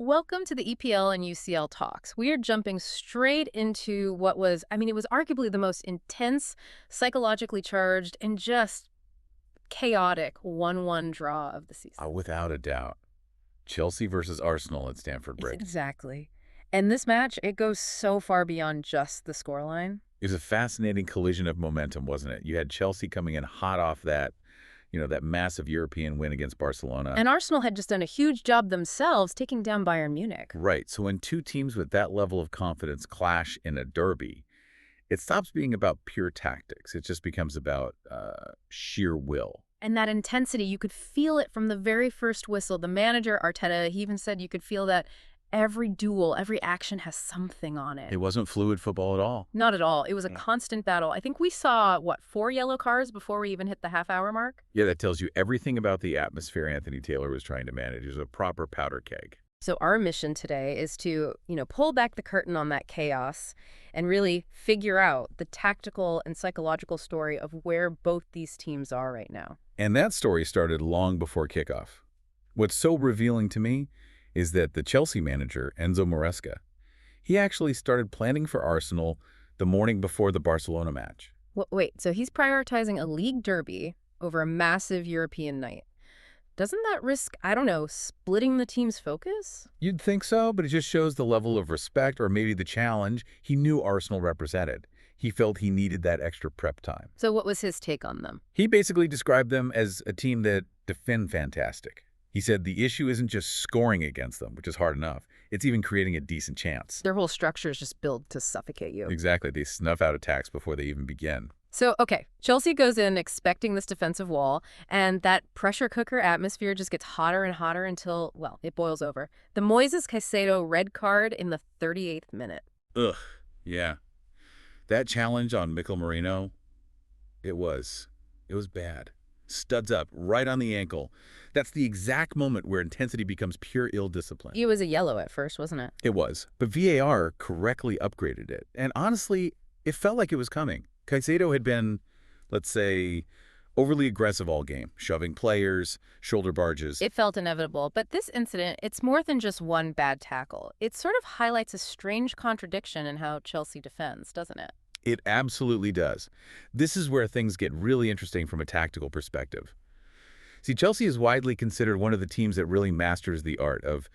Welcome to the EPL and UCL talks. We are jumping straight into what was, it was arguably the most intense, psychologically charged, and just chaotic 1-1 draw of the season. Without a doubt. Chelsea versus Arsenal at Stamford Bridge. Exactly. And this match, it goes so far beyond just the scoreline. It was a fascinating collision of momentum, wasn't it? You had Chelsea coming in hot off that massive European win against Barcelona. And Arsenal had just done a huge job themselves taking down Bayern Munich. Right. So when two teams with that level of confidence clash in a derby, it stops being about pure tactics. It just becomes about sheer will. And that intensity, you could feel it from the very first whistle. The manager, Arteta, he even said you could feel that every duel, every action has something on it. It wasn't fluid football at all. Not at all. It was a constant battle. I think we saw, 4 yellow cards before we even hit the half-hour mark? Yeah, that tells you everything about the atmosphere Anthony Taylor was trying to manage. It was a proper powder keg. So our mission today is to, pull back the curtain on that chaos and really figure out the tactical and psychological story of where both these teams are right now. And that story started long before kickoff. What's so revealing to me is that the Chelsea manager, Enzo Maresca, he actually started planning for Arsenal the morning before the Barcelona match. Wait, so he's prioritizing a league derby over a massive European night. Doesn't that risk, splitting the team's focus? You'd think so, but it just shows the level of respect or maybe the challenge he knew Arsenal represented. He felt he needed that extra prep time. So what was his take on them? He basically described them as a team that defend fantastic. He said the issue isn't just scoring against them, which is hard enough. It's even creating a decent chance. Their whole structure is just built to suffocate you. Exactly. They snuff out attacks before they even begin. So, okay, Chelsea goes in expecting this defensive wall, and that pressure cooker atmosphere just gets hotter and hotter until, it boils over. The Moises Caicedo red card in the 38th minute. Ugh, yeah. That challenge on Mikel Merino, it was bad. Studs up, right on the ankle. That's the exact moment where intensity becomes pure ill discipline. It was a yellow at first, wasn't it? It was, but VAR correctly upgraded it. And honestly, it felt like it was coming. Caicedo had been, let's say, overly aggressive all game, shoving players, shoulder barges. It felt inevitable, but this incident, it's more than just one bad tackle. It sort of highlights a strange contradiction in how Chelsea defends, doesn't it? It absolutely does. This is where things get really interesting from a tactical perspective. See, Chelsea is widely considered one of the teams that really masters the art of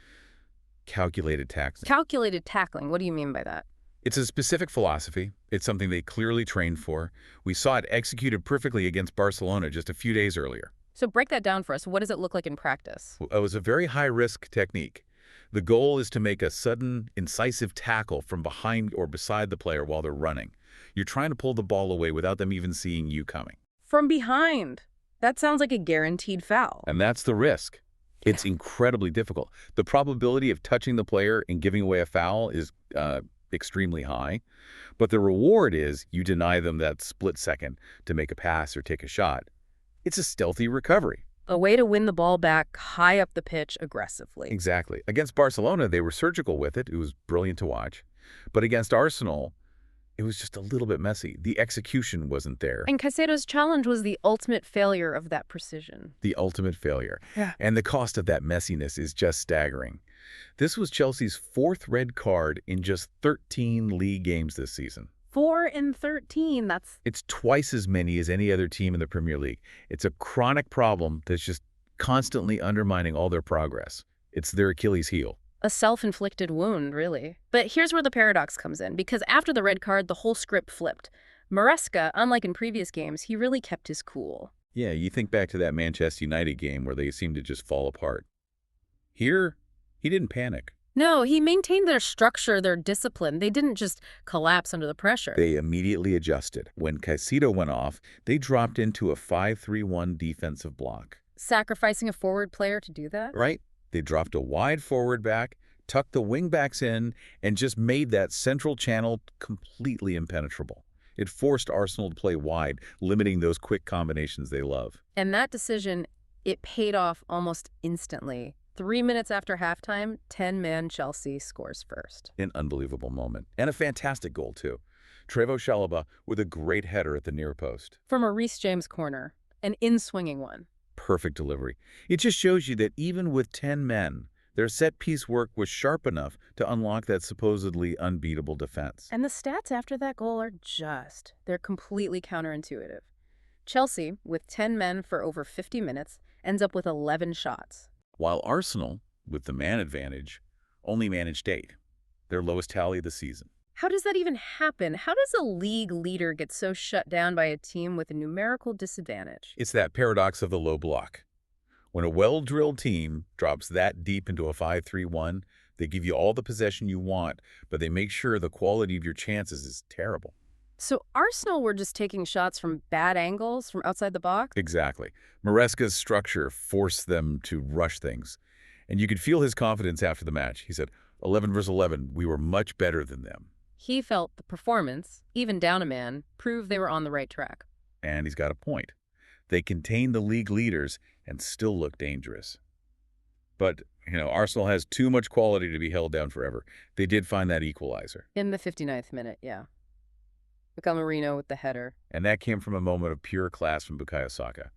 calculated tackling. Calculated tackling, what do you mean by that? It's a specific philosophy. It's something they clearly trained for. We saw it executed perfectly against Barcelona just a few days earlier. So break that down for us. What does it look like in practice? It was a very high-risk technique. The goal is to make a sudden, incisive tackle from behind or beside the player while they're running. You're trying to pull the ball away without them even seeing you coming. From behind. That sounds like a guaranteed foul. And that's the risk. It's incredibly difficult. The probability of touching the player and giving away a foul is extremely high. But the reward is you deny them that split second to make a pass or take a shot. It's a stealthy recovery. A way to win the ball back high up the pitch aggressively. Exactly. Against Barcelona, they were surgical with it. It was brilliant to watch. But against Arsenal, it was just a little bit messy. The execution wasn't there. And Caicedo's challenge was the ultimate failure of that precision. The ultimate failure. Yeah. And the cost of that messiness is just staggering. This was Chelsea's 4th red card in just 13 league games this season. 4 in 13, It's twice as many as any other team in the Premier League. It's a chronic problem that's just constantly undermining all their progress. It's their Achilles heel. a self-inflicted wound, really. But here's where the paradox comes in, because after the red card, the whole script flipped. Maresca, unlike in previous games, he really kept his cool. Yeah, you think back to that Manchester United game where they seemed to just fall apart. Here, he didn't panic. No, he maintained their structure, their discipline. They didn't just collapse under the pressure. They immediately adjusted. When Caicedo went off, they dropped into a 5-3-1 defensive block. Sacrificing a forward player to do that? Right? They dropped a wide forward back, tucked the wing backs in, and just made that central channel completely impenetrable. It forced Arsenal to play wide, limiting those quick combinations they love. And that decision, it paid off almost instantly. 3 minutes after halftime, 10-man Chelsea scores first. An unbelievable moment. And a fantastic goal, too. Trevoh Chalobah with a great header at the near post. From a Reece James corner, an in-swinging one. Perfect delivery. It just shows you that even with 10 men, Their set-piece work was sharp enough to unlock that supposedly unbeatable defense. And the stats after that goal are they're completely counterintuitive. Chelsea, with 10 men for over 50 minutes, ends up with 11 shots. While Arsenal, with the man advantage, only managed 8, their lowest tally of the season. How does that even happen? How does a league leader get so shut down by a team with a numerical disadvantage? It's that paradox of the low block. When a well-drilled team drops that deep into a 5-3-1, they give you all the possession you want, but they make sure the quality of your chances is terrible. So Arsenal were just taking shots from bad angles from outside the box? Exactly. Maresca's structure forced them to rush things. And you could feel his confidence after the match. He said, 11 versus 11, we were much better than them. He felt the performance, even down a man, proved they were on the right track. And he's got a point. They contained the league leaders and still look dangerous. But, Arsenal has too much quality to be held down forever. They did find that equalizer. In the 59th minute, yeah. Miguel Marino with the header. And that came from a moment of pure class from Bukayo Saka.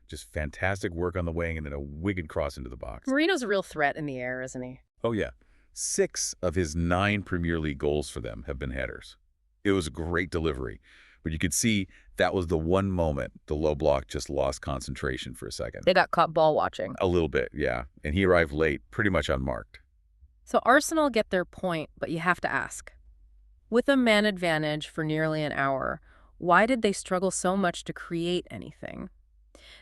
Just fantastic work on the wing and then a wicked cross into the box. Marino's a real threat in the air, isn't he? Oh, yeah. 6 of his 9 Premier League goals for them have been headers. It was a great delivery, but you could see that was the one moment the low block just lost concentration for a second. They got caught ball watching. A little bit, yeah. And he arrived late, pretty much unmarked. So Arsenal get their point, but you have to ask. With a man advantage for nearly an hour, why did they struggle so much to create anything?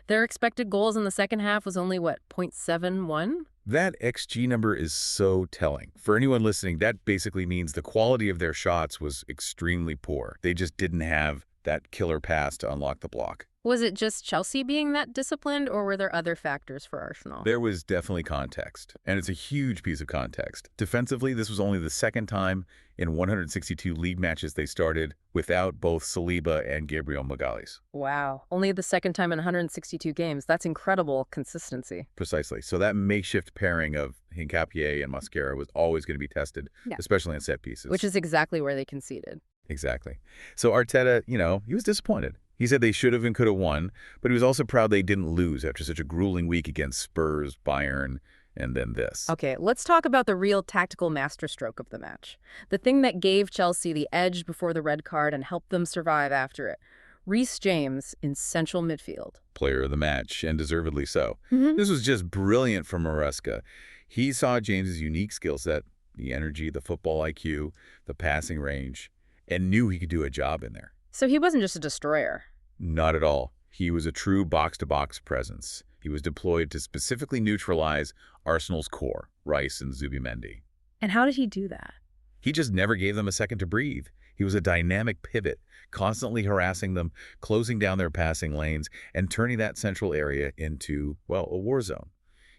Their expected goals in the second half was only, 0.71? That XG number is so telling. For anyone listening, that basically means the quality of their shots was extremely poor. They just didn't have that killer pass to unlock the block. Was it just Chelsea being that disciplined, or were there other factors for Arsenal? There was definitely context, and it's a huge piece of context. Defensively, this was only the second time in 162 league matches they started without both Saliba and Gabriel Magalhaes. Wow. Only the second time in 162 games. That's incredible consistency. Precisely. So that makeshift pairing of Hincapié and Mosquera was always going to be tested, especially in set pieces. Which is exactly where they conceded. Exactly. So Arteta, he was disappointed. He said they should have and could have won, but he was also proud they didn't lose after such a grueling week against Spurs, Bayern, and then this. Okay, let's talk about the real tactical masterstroke of the match. The thing that gave Chelsea the edge before the red card and helped them survive after it. Reece James in central midfield. Player of the match, and deservedly so. This was just brilliant from Maresca. He saw James's unique skill set, the energy, the football IQ, the passing range, and knew he could do a job in there. So he wasn't just a destroyer. Not at all. He was a true box-to-box presence. He was deployed to specifically neutralize Arsenal's core, Rice and Zubimendi. And how did he do that? He just never gave them a second to breathe. He was a dynamic pivot, constantly harassing them, closing down their passing lanes, and turning that central area into, a war zone.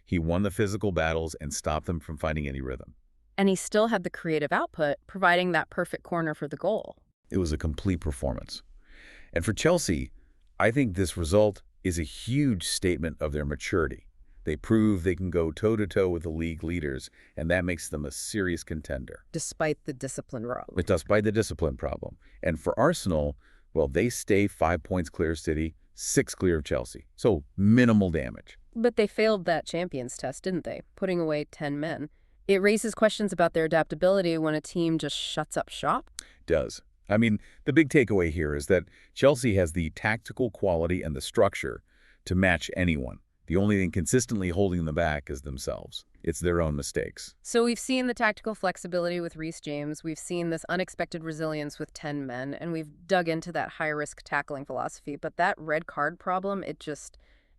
He won the physical battles and stopped them from finding any rhythm. And he still had the creative output, providing that perfect corner for the goal. It was a complete performance. And for Chelsea, I think this result is a huge statement of their maturity. They prove they can go toe-to-toe with the league leaders, and that makes them a serious contender. Despite the discipline problem. Despite the discipline problem. And for Arsenal, they stay 5 points clear of City, 6 clear of Chelsea. So minimal damage. But they failed that champions test, didn't they? Putting away 10 men. It raises questions about their adaptability when a team just shuts up shop. Does. I mean, the big takeaway here is that Chelsea has the tactical quality and the structure to match anyone. The only thing consistently holding them back is themselves. It's their own mistakes. So we've seen the tactical flexibility with Reece James, we've seen this unexpected resilience with 10 men, and we've dug into that high-risk tackling philosophy. But that red card problem, it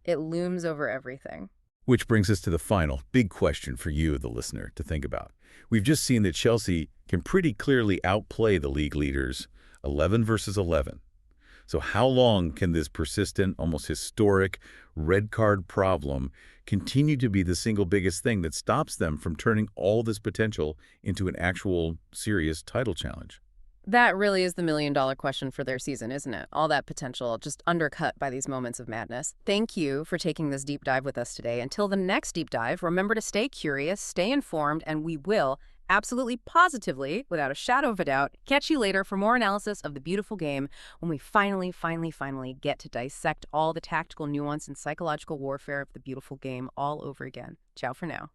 looms over everything. Which brings us to the final big question for you, the listener, to think about. We've just seen that Chelsea can pretty clearly outplay the league leaders, 11 versus 11. So how long can this persistent, almost historic red card problem continue to be the single biggest thing that stops them from turning all this potential into an actual serious title challenge? That really is the million-dollar question for their season, isn't it? All that potential just undercut by these moments of madness. Thank you for taking this deep dive with us today. Until the next deep dive, remember to stay curious, stay informed, and we will absolutely positively, without a shadow of a doubt, catch you later for more analysis of the beautiful game when we finally get to dissect all the tactical nuance and psychological warfare of the beautiful game all over again. Ciao for now.